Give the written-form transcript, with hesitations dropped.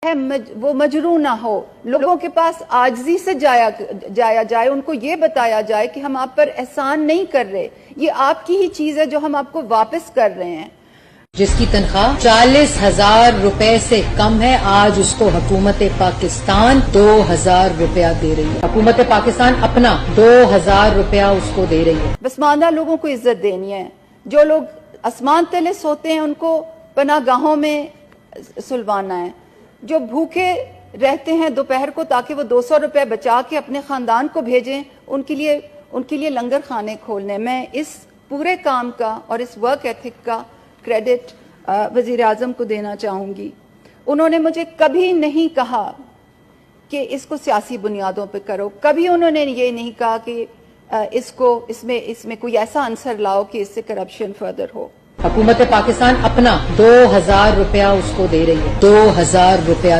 ہے وہ مجروح نہ ہو، لوگوں کے پاس عاجزی سے جایا جائے، ان کو یہ بتایا جائے کہ ہم آپ پر احسان نہیں کر رہے، یہ آپ کی ہی چیز ہے جو ہم آپ کو واپس کر رہے ہیں۔ جس کی تنخواہ 40,000 روپے سے کم ہے، آج اس کو حکومت پاکستان 2,000 روپیہ دے رہی ہے۔ حکومت پاکستان اپنا 2,000 روپیہ اس کو دے رہی ہے۔ پسماندہ لوگوں کو عزت دینی ہے، جو لوگ آسمان تلے سوتے ہیں ان کو پناہ گاہوں میں سلوانا ہے، جو بھوکے رہتے ہیں دوپہر کو تاکہ وہ 200 روپے بچا کے اپنے خاندان کو بھیجیں، ان کے لیے لنگر خانے کھولنے۔ میں اس پورے کام کا اور اس ورک ایتھک کا کریڈٹ وزیر اعظم کو دینا چاہوں گی۔ انہوں نے مجھے کبھی نہیں کہا کہ اس کو سیاسی بنیادوں پہ کرو، کبھی انہوں نے یہ نہیں کہا کہ اس میں کوئی ایسا عنصر لاؤ کہ اس سے کرپشن فردر ہو۔ حکومت پاکستان اپنا 2,000 روپیہ اس کو دے رہی ہے، 2,000 روپیہ